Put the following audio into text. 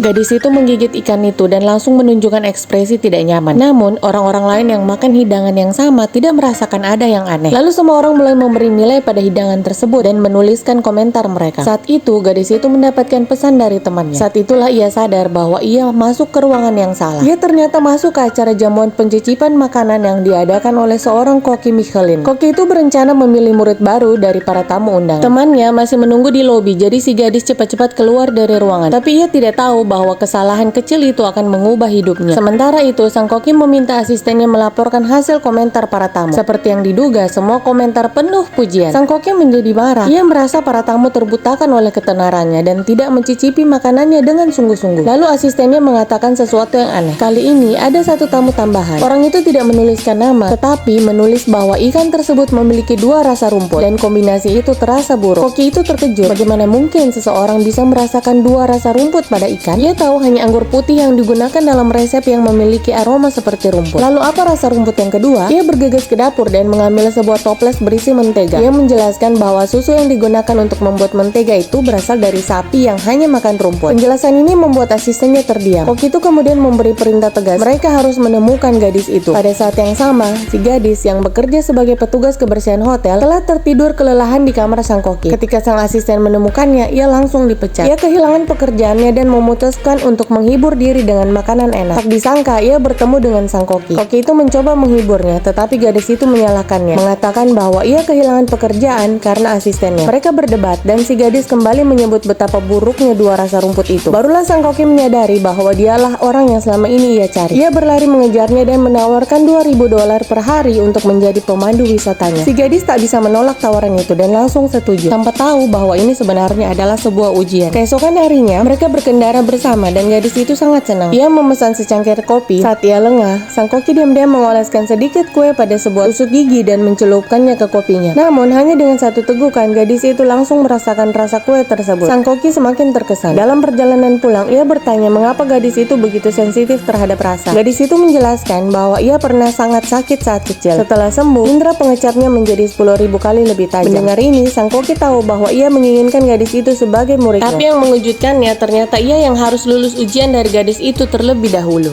Gadis itu menggigit ikan itu dan langsung menunjukkan ekspresi tidak nyaman. Namun, orang-orang lain yang makan hidangan yang sama tidak merasakan ada yang aneh. Lalu semua orang mulai memberi nilai pada hidangan tersebut dan menuliskan komentar mereka. Saat itu, gadis itu mendapatkan pesan dari temannya. Saat itulah ia sadar bahwa ia masuk ke ruangan yang salah. Ia ternyata masuk ke acara jamuan pencicipan makanan yang diadakan oleh seorang koki Michelin. Koki itu berencana memilih murid baru dari para tamu undangan. Temannya masih menunggu di lobi, jadi si gadis cepat-cepat keluar dari ruangan. Tapi ia tidak tahu bahwa kesalahan kecil itu akan mengubah hidupnya. Sementara itu, sang koki meminta asistennya melaporkan hasil komentar para tamu. Seperti yang diduga, semua komentar penuh pujian. Sang koki menjadi marah. Ia merasa para tamu terbutakan oleh ketenarannya dan tidak mencicipi makanannya dengan sungguh-sungguh. Lalu asistennya mengatakan sesuatu yang aneh. Kali ini ada satu tamu tambahan. Orang itu tidak menuliskan nama, tetapi menulis bahwa ikan tersebut memiliki dua rasa rumput dan kombinasi itu terasa buruk. Koki itu terkejut. Bagaimana mungkin seseorang bisa merasakan dua rasa rumput pada ikan? Ia tahu hanya anggur putih yang digunakan dalam resep yang memiliki aroma seperti rumput. Lalu apa rasa rumput yang kedua? Ia bergegas ke dapur dan mengambil sebuah toples berisi mentega. Ia menjelaskan bahwa susu yang digunakan untuk membuat mentega itu berasal dari sapi yang hanya makan rumput. Penjelasan ini membuat asistennya terdiam. Koki itu kemudian memberi perintah tegas. Mereka harus menemukan gadis itu. Pada saat yang sama, si gadis yang bekerja sebagai petugas kebersihan hotel telah tertidur kelelahan di kamar sang koki. Ketika sang asisten menemukannya, ia langsung dipecat. Ia kehilangan pekerjaannya dan memutuskan untuk menghibur diri dengan makanan enak. Tak disangka, ia bertemu dengan sang koki. Koki itu mencoba menghiburnya, tetapi gadis itu menyalahkannya, mengatakan bahwa ia kehilangan pekerjaan karena asistennya. Mereka berdebat dan si gadis kembali menyebut betapa buruknya dua rasa rumput itu. Barulah sang koki menyadari bahwa dialah orang yang selama ini ia cari. Ia berlari mengejarnya dan menawarkan $2.000 per hari untuk menjadi pemandu wisatanya. Si gadis tak bisa menolak tawaran itu dan langsung setuju, tanpa tahu bahwa ini sebenarnya adalah sebuah ujian. Keesokan harinya, mereka berkendara bersama dan gadis itu sangat senang. Ia memesan secangkir kopi. Saat ia lengah, sang koki diam-diam mengoleskan sedikit kue pada sebuah tusuk gigi dan mencelupkannya ke kopinya. Namun, hanya dengan satu tegukan, gadis itu langsung merasakan rasa kue tersebut. Sang koki semakin terkesan. Dalam perjalanan pulang, ia bertanya mengapa gadis itu begitu sensitif terhadap rasa. Gadis itu menjelaskan bahwa ia pernah sangat sakit saat kecil. Setelah sembuh, indera pengecapnya menjadi 10.000 kali lebih tajam. Mendengar ini, sang koki tahu bahwa ia menginginkan gadis itu sebagai muridnya. Tapi yang mengejutkannya, ternyata ia yang harus lulus ujian dari gadis itu terlebih dahulu.